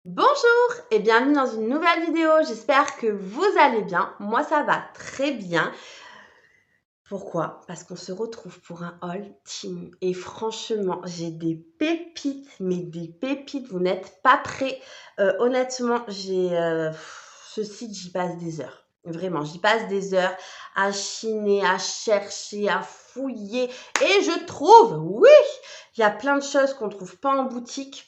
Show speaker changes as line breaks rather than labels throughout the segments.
Bonjour et bienvenue dans une nouvelle vidéo, j'espère que vous allez bien, moi ça va très bien. Pourquoi? Parce qu'on se retrouve pour un haul Temu et franchement j'ai des pépites, mais des pépites, vous n'êtes pas prêts. Honnêtement, ce site j'y passe des heures, vraiment j'y passe des heures à chiner, à chercher, à fouiller et je trouve, oui, il y a plein de choses qu'on ne trouve pas en boutique.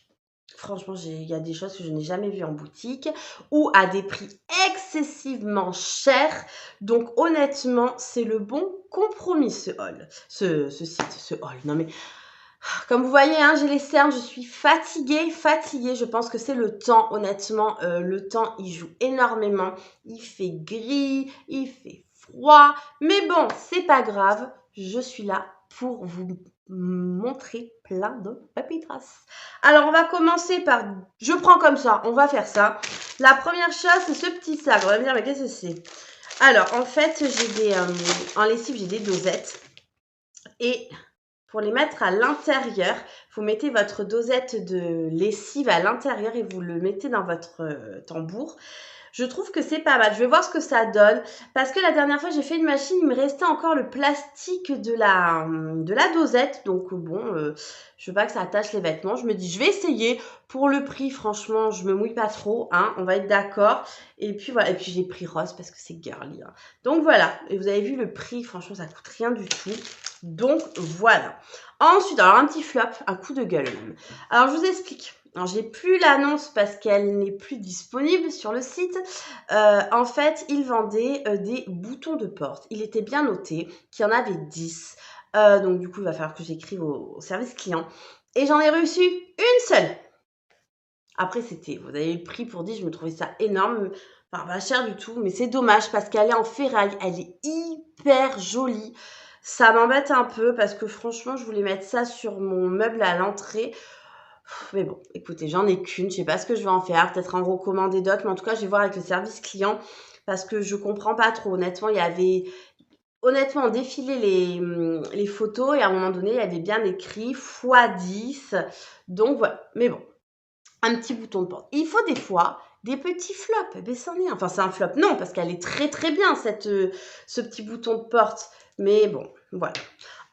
Franchement, il y a des choses que je n'ai jamais vues en boutique ou à des prix excessivement chers. Donc honnêtement, c'est le bon compromis ce haul, ce site, ce haul. Non mais comme vous voyez, hein, j'ai les cernes, je suis fatiguée. Je pense que c'est le temps, honnêtement. Le temps, il joue énormément. Il fait gris, il fait froid. Mais bon, c'est pas grave. Je suis là pour vous montrer plein de pépitas. Alors, on va commencer par... Je prends comme ça, on va faire ça. La première chose, c'est ce petit sac. On va me dire, mais qu'est-ce que c'est? Alors, en fait, en lessive, j'ai des dosettes. Et pour les mettre à l'intérieur, vous mettez votre dosette de lessive à l'intérieur et vous le mettez dans votre tambour. Je trouve que c'est pas mal. Je vais voir ce que ça donne. Parce que la dernière fois, j'ai fait une machine, il me restait encore le plastique de la dosette. Donc bon, je veux pas que ça attache les vêtements. Je me dis, je vais essayer. Pour le prix, franchement, je me mouille pas trop. Hein, on va être d'accord. Et puis voilà. Et puis j'ai pris rose parce que c'est girly. Hein. Donc voilà. Et vous avez vu le prix, franchement, ça coûte rien du tout. Donc voilà. Ensuite, alors un petit flop, un coup de gueule même. Alors je vous explique. Alors, j'ai plus l'annonce parce qu'elle n'est plus disponible sur le site. En fait, il vendait des boutons de porte. Il était bien noté qu'il y en avait 10. Donc, du coup, il va falloir que j'écrive au service client. Et j'en ai reçu une seule. Après, vous avez le prix pour 10, je me trouvais ça énorme. Enfin, pas cher du tout, mais c'est dommage parce qu'elle est en ferraille. Elle est hyper jolie. Ça m'embête un peu parce que franchement, je voulais mettre ça sur mon meuble à l'entrée. Mais bon, écoutez, j'en ai qu'une, je sais pas ce que je vais en faire, peut-être en recommander d'autres, mais en tout cas, je vais voir avec le service client parce que je comprends pas trop. Honnêtement, on défilait les photos et à un moment donné, il y avait bien écrit x10. Donc voilà, mais bon, un petit bouton de porte. Il faut des fois des petits flops, eh ben c'en est un. Enfin, c'est un flop, non, parce qu'elle est très très bien, ce petit bouton de porte. Mais bon, voilà.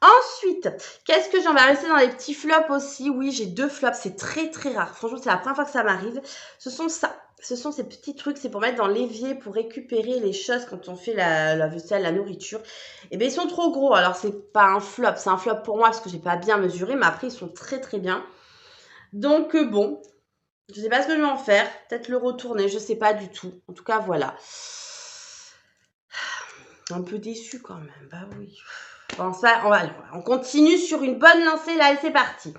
Ensuite, qu'est-ce que j'en vais rester dans les petits flops aussi? Oui, j'ai 2 flops, c'est très très rare. Franchement, c'est la première fois que ça m'arrive. Ce sont ces petits trucs, c'est pour mettre dans l'évier, pour récupérer les choses quand on fait la vaisselle, la nourriture. Et bien, ils sont trop gros. Alors, c'est pas un flop, c'est un flop pour moi parce que j'ai pas bien mesuré, mais après, ils sont très très bien. Donc, bon, je sais pas ce que je vais en faire. Peut-être le retourner, je sais pas du tout. En tout cas, voilà. Un peu déçue quand même, bah oui. Bon, ça, on continue sur une bonne lancée là et c'est parti.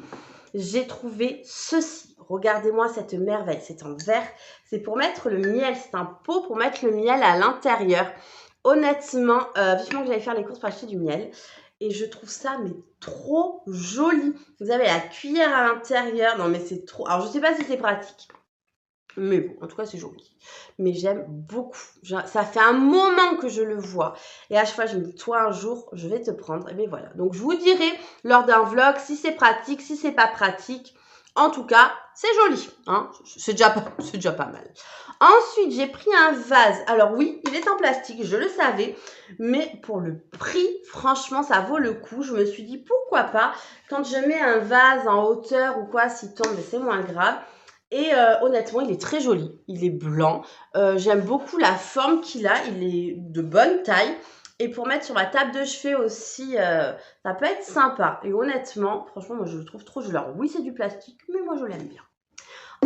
J'ai trouvé ceci. Regardez-moi cette merveille. C'est en verre. C'est pour mettre le miel. C'est un pot pour mettre le miel à l'intérieur. Honnêtement, vivement que j'allais faire les courses pour acheter du miel. Et je trouve ça mais trop joli. Vous avez la cuillère à l'intérieur. Non mais c'est trop... Alors je sais pas si c'est pratique. Mais bon, en tout cas, c'est joli. Mais j'aime beaucoup. Ça fait un moment que je le vois. Et à chaque fois, je me dis, toi, un jour, je vais te prendre. Et bien voilà. Donc, je vous dirai lors d'un vlog si c'est pratique, si c'est pas pratique. En tout cas, c'est joli. Hein, c'est déjà pas mal. Ensuite, j'ai pris un vase. Alors oui, il est en plastique, je le savais. Mais pour le prix, franchement, ça vaut le coup. Je me suis dit, pourquoi pas, quand je mets un vase en hauteur ou quoi, s'il tombe, c'est moins grave. Et honnêtement, il est très joli. Il est blanc. J'aime beaucoup la forme qu'il a. Il est de bonne taille. Et pour mettre sur ma table de chevet aussi, ça peut être sympa. Et honnêtement, franchement, moi je le trouve trop joli. Alors oui, c'est du plastique, mais moi je l'aime bien.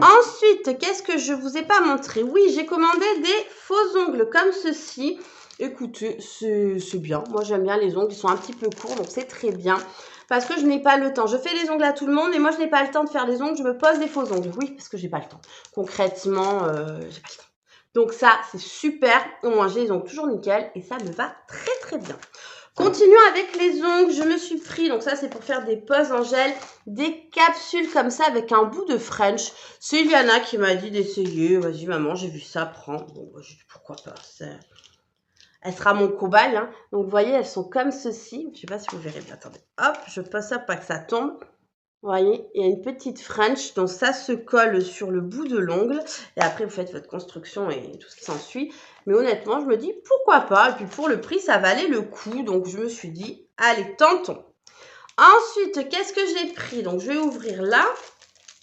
Ensuite, qu'est-ce que je vous ai pas montré? Oui, j'ai commandé des faux ongles comme ceci. Écoutez, c'est bien. Moi, j'aime bien les ongles. Ils sont un petit peu courts, donc c'est très bien. Parce que je n'ai pas le temps. Je fais les ongles à tout le monde, mais moi, je n'ai pas le temps de faire les ongles. Je me pose des faux ongles. Oui, parce que j'ai pas le temps. Concrètement, j'ai pas le temps. Donc ça, c'est super. Au moins, j'ai les ongles toujours nickel. Et ça me va très, très bien. Continuons avec les ongles. Je me suis pris, donc ça, c'est pour faire des poses en gel, des capsules comme ça avec un bout de French. C'est Iliana qui m'a dit d'essayer. Vas-y, maman, j'ai vu ça, prends. Bon, j'ai dit pourquoi pas. Elle sera mon cobaye. Hein. Donc, vous voyez, elles sont comme ceci. Je ne sais pas si vous verrez bien. Attendez. Hop, je pose ça pour pas que ça tombe. Vous voyez, il y a une petite French, donc ça se colle sur le bout de l'ongle. Et après, vous faites votre construction et tout ce qui s'ensuit. Mais honnêtement, je me dis, pourquoi pas? Et puis pour le prix, ça valait le coup. Donc je me suis dit, allez, tentons. Ensuite, qu'est-ce que j'ai pris? Donc je vais ouvrir là.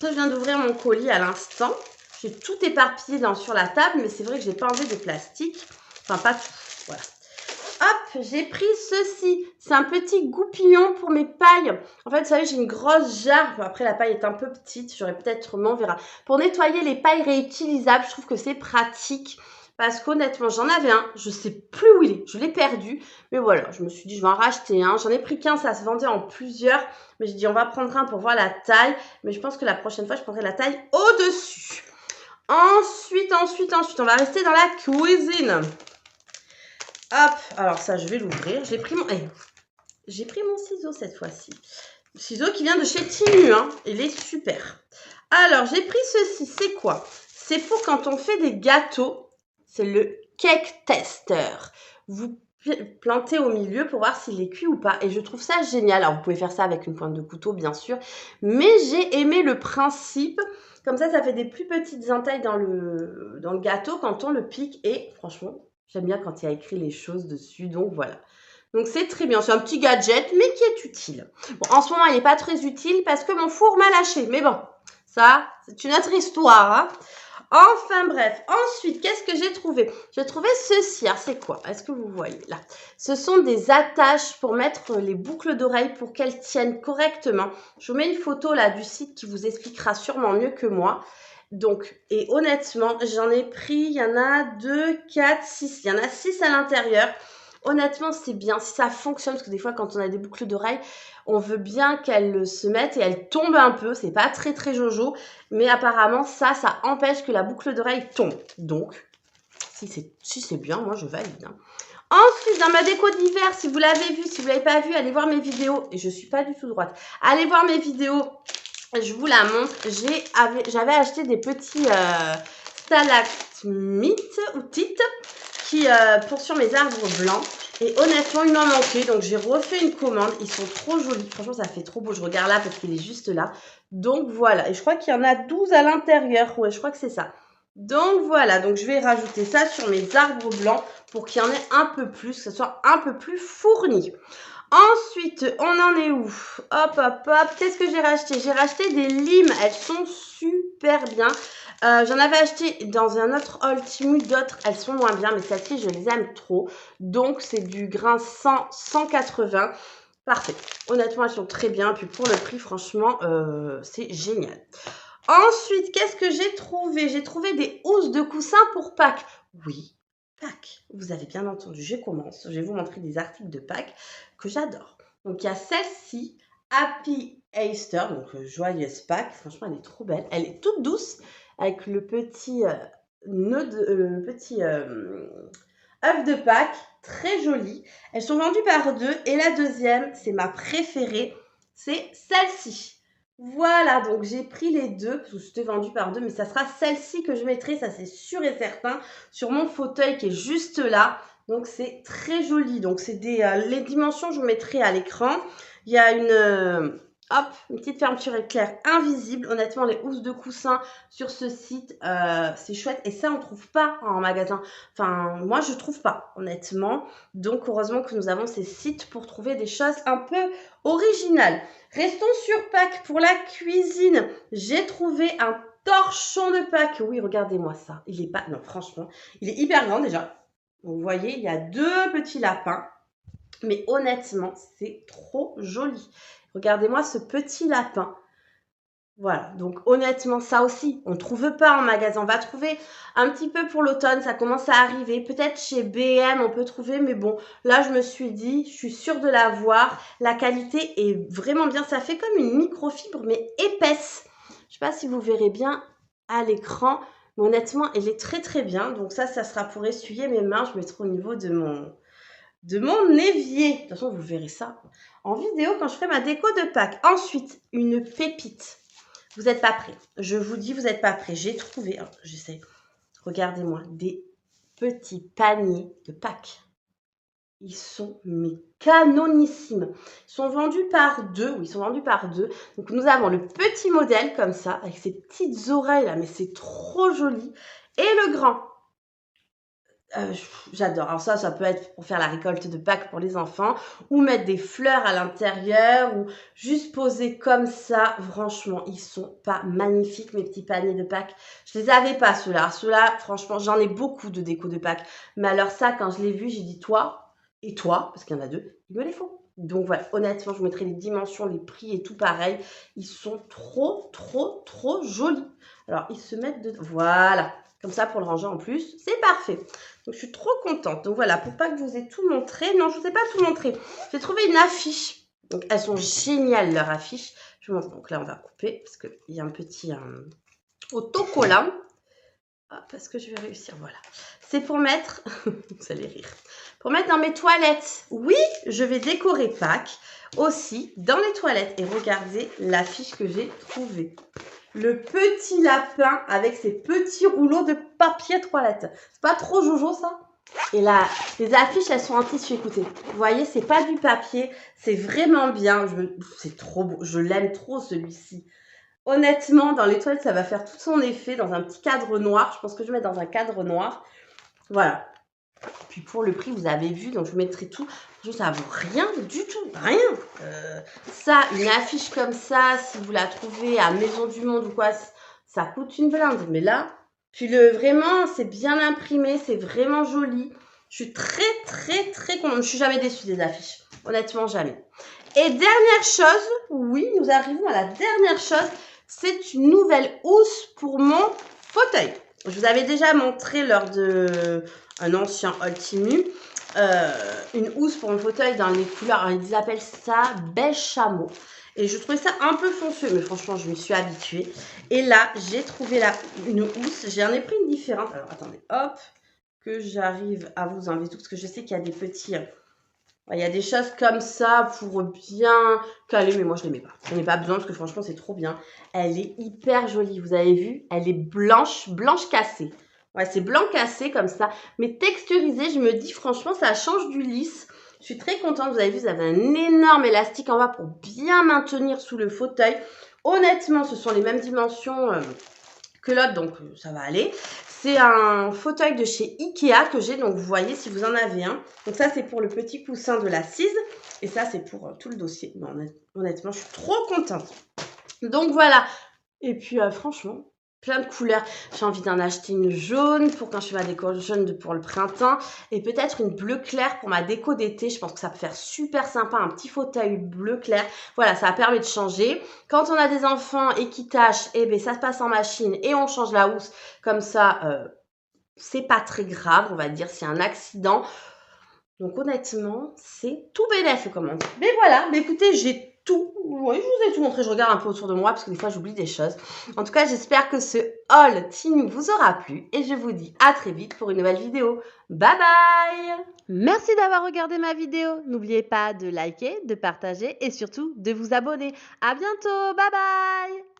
Je viens d'ouvrir mon colis à l'instant. J'ai tout éparpillé sur la table, mais c'est vrai que je n'ai pas enlevé de plastique. Enfin, pas tout. Voilà. Hop, j'ai pris ceci. C'est un petit goupillon pour mes pailles. En fait, vous savez, j'ai une grosse jarre. Après, la paille est un peu petite. J'aurais peut-être, on verra. Pour nettoyer les pailles réutilisables, je trouve que c'est pratique. Parce qu'honnêtement, j'en avais un. Je ne sais plus où il est. Je l'ai perdu. Mais voilà, je me suis dit, je vais en racheter un. J'en ai pris qu'un. Ça se vendait en plusieurs. Mais j'ai dit, on va prendre un pour voir la taille. Mais je pense que la prochaine fois, je prendrai la taille au-dessus. Ensuite, on va rester dans la cuisine. Hop, alors ça, je vais l'ouvrir. J'ai pris mon ciseau cette fois-ci. Le ciseau qui vient de chez Temu, hein. Il est super. Alors, j'ai pris ceci. C'est quoi? C'est pour quand on fait des gâteaux. C'est le cake tester. Vous plantez au milieu pour voir s'il est cuit ou pas. Et je trouve ça génial. Alors, vous pouvez faire ça avec une pointe de couteau, bien sûr. Mais j'ai aimé le principe. Comme ça fait des plus petites entailles dans le gâteau quand on le pique. Et franchement, j'aime bien quand il y a écrit les choses dessus. Donc, voilà. Donc, c'est très bien. C'est un petit gadget, mais qui est utile. Bon, en ce moment, il n'est pas très utile parce que mon four m'a lâché. Mais bon, ça, c'est une autre histoire, hein. Enfin bref, ensuite, qu'est-ce que j'ai trouvé? J'ai trouvé ceci. Alors, c'est quoi? Est-ce que vous voyez là? Ce sont des attaches pour mettre les boucles d'oreilles pour qu'elles tiennent correctement. Je vous mets une photo là du site qui vous expliquera sûrement mieux que moi. Donc, et honnêtement, j'en ai pris, il y en a 2, 4, 6. Il y en a 6 à l'intérieur. Honnêtement, c'est bien si ça fonctionne, parce que des fois, quand on a des boucles d'oreilles, on veut bien qu'elles se mettent et elles tombent un peu. C'est pas très, très jojo. Mais apparemment, ça empêche que la boucle d'oreille tombe. Donc, si c'est bien, moi, je valide. Hein. Ensuite, dans ma déco d'hiver, si vous l'avez vu, si vous ne l'avez pas vu, allez voir mes vidéos. Et je ne suis pas du tout droite. Allez voir mes vidéos. Je vous la montre. J'avais acheté des petits stalagmites ou tites pour sur mes arbres blancs. Et honnêtement, il m'en manquait. Donc, j'ai refait une commande. Ils sont trop jolis. Franchement, ça fait trop beau. Je regarde là parce qu'il est juste là. Donc, voilà. Et je crois qu'il y en a 12 à l'intérieur. Ouais, je crois que c'est ça. Donc, voilà. Donc, je vais rajouter ça sur mes arbres blancs pour qu'il y en ait un peu plus, que ce soit un peu plus fourni. Ensuite, on en est où? Hop, hop, hop. Qu'est-ce que j'ai racheté? J'ai racheté des limes. Elles sont super bien. J'en avais acheté dans un autre haul Temu, d'autres elles sont moins bien, mais celles-ci je les aime trop. Donc c'est du grain 100, 180. Parfait. Honnêtement, elles sont très bien. Puis pour le prix, franchement, c'est génial. Ensuite, qu'est-ce que j'ai trouvé? J'ai trouvé des housses de coussins pour Pâques. Oui, Pâques. Vous avez bien entendu, je commence. Je vais vous montrer des articles de Pâques que j'adore. Donc il y a celle-ci, Happy Easter, donc joyeuse Pâques. Franchement, elle est trop belle. Elle est toute douce avec le petit œuf de Pâques, très joli. Elles sont vendues par 2 et la deuxième, c'est ma préférée, c'est celle-ci. Voilà, donc j'ai pris les 2 parce que c'était vendu par 2, mais ça sera celle-ci que je mettrai, ça c'est sûr et certain, sur mon fauteuil qui est juste là. Donc c'est très joli. Donc c'est les dimensions, je vous mettrai à l'écran. Il y a une petite fermeture éclair invisible. Honnêtement, les housses de coussin sur ce site, c'est chouette. Et ça, on ne trouve pas en magasin. Enfin, moi, je ne trouve pas, honnêtement. Donc, heureusement que nous avons ces sites pour trouver des choses un peu originales. Restons sur Pâques. Pour la cuisine, j'ai trouvé un torchon de Pâques. Oui, regardez-moi ça. Il est pas... Non, franchement, il est hyper grand déjà. Vous voyez, il y a 2 petits lapins. Mais honnêtement, c'est trop joli. Regardez-moi ce petit lapin. Voilà, donc honnêtement, ça aussi, on ne trouve pas en magasin. On va trouver un petit peu pour l'automne, ça commence à arriver. Peut-être chez B&M, on peut trouver, mais bon, là, je me suis dit, je suis sûre de l'avoir. La qualité est vraiment bien. Ça fait comme une microfibre, mais épaisse. Je ne sais pas si vous verrez bien à l'écran, mais honnêtement, elle est très, très bien. Donc ça sera pour essuyer mes mains. Je mettrai au niveau de mon évier. De toute façon, vous verrez ça en vidéo quand je ferai ma déco de Pâques. Ensuite, une pépite. Vous n'êtes pas prêts. Je vous dis, vous n'êtes pas prêts. J'ai trouvé, j'essaie, regardez-moi, des petits paniers de Pâques. Ils sont mais canonissimes. Ils sont vendus par deux. Oui, ils sont vendus par deux. Donc, nous avons le petit modèle comme ça, avec ses petites oreilles là, mais c'est trop joli. Et le grand. J'adore. Alors ça peut être pour faire la récolte de Pâques pour les enfants ou mettre des fleurs à l'intérieur ou juste poser comme ça. Franchement, ils sont pas magnifiques, mes petits paniers de Pâques. Je les avais pas, ceux-là. Ceux-là, franchement, j'en ai beaucoup de déco de Pâques. Mais alors ça, quand je l'ai vu, j'ai dit toi et toi, parce qu'il y en a deux, il me les faut. Donc voilà, honnêtement, je vous mettrai les dimensions, les prix et tout pareil. Ils sont trop, trop, trop jolis. Alors, ils se mettent de... Voilà. Comme ça, pour le ranger en plus, c'est parfait. Donc, je suis trop contente. Donc, voilà, pour pas que je vous ai tout montré. Non, je vous ai pas tout montré. J'ai trouvé une affiche. Donc, elles sont géniales, leurs affiches. Je vous montre. Donc, là, on va couper parce qu'il y a un petit autocollant. Ah, parce que je vais réussir. Voilà. C'est pour mettre... vous allez rire. Pour mettre dans mes toilettes. Oui, je vais décorer Pâques aussi dans les toilettes. Et regardez l'affiche que j'ai trouvée. Le petit lapin avec ses petits rouleaux de papier toilette. C'est pas trop jojo ça? Et là, les affiches, elles sont en tissu, écoutez. Vous voyez, c'est pas du papier. C'est vraiment bien. C'est trop beau. Je l'aime trop celui-ci. Honnêtement, dans les toilettes, ça va faire tout son effet dans un petit cadre noir. Je pense que je vais mettre dans un cadre noir. Voilà. Puis pour le prix, vous avez vu, donc je mettrai tout. Ça vaut rien du tout, rien. Ça, une affiche comme ça, si vous la trouvez à Maison du Monde ou quoi, ça coûte une blinde. Mais là, puis vraiment, c'est bien imprimé, c'est vraiment joli. Je suis très, très, très contente. Je suis jamais déçue des affiches. Honnêtement, jamais. Et dernière chose, oui, nous arrivons à la dernière chose. C'est une nouvelle housse pour mon fauteuil. Je vous avais déjà montré lors de un ancien Ultimu, une housse pour mon fauteuil dans les couleurs, alors ils appellent ça beige chameau. Et je trouvais ça un peu fonceux, mais franchement, je m'y suis habituée. Et là, j'ai trouvé une housse. J'en ai pris une différente. Alors, attendez, hop, que j'arrive à vous enlever tout, parce que je sais qu'il y a des petits... il y a des choses comme ça pour bien caler, mais moi, je ne les mets pas. Je n'en ai pas besoin, parce que franchement, c'est trop bien. Elle est hyper jolie, vous avez vu? Elle est blanche, blanche cassée. Ouais, c'est blanc cassé comme ça, mais texturisé, je me dis franchement, ça change du lisse. Je suis très contente, vous avez vu, vous avez un énorme élastique en bas pour bien maintenir sous le fauteuil. Honnêtement, ce sont les mêmes dimensions que l'autre, donc ça va aller. C'est un fauteuil de chez Ikea que j'ai, donc vous voyez si vous en avez un. Donc ça, c'est pour le petit coussin de l'assise, et ça, c'est pour tout le dossier. Bon, honnêtement, je suis trop contente. Donc voilà, et puis franchement... plein de couleurs. J'ai envie d'en acheter une jaune pour quand je fais ma déco jaune pour le printemps. Et peut-être une bleu clair pour ma déco d'été. Je pense que ça peut faire super sympa. Un petit fauteuil bleu clair. Voilà, ça permet de changer. Quand on a des enfants et qui tâchent, eh ben, ça se passe en machine et on change la housse. Comme ça, c'est pas très grave, on va dire, s'il y a un accident. Donc honnêtement, c'est tout bénef, comme on dit. Mais voilà, mais écoutez, j'ai tout. Oui, je vous ai tout montré. Je regarde un peu autour de moi parce que des fois, j'oublie des choses. En tout cas, j'espère que ce haul team vous aura plu et je vous dis à très vite pour une nouvelle vidéo. Bye bye! Merci d'avoir regardé ma vidéo. N'oubliez pas de liker, de partager et surtout de vous abonner. À bientôt. Bye bye!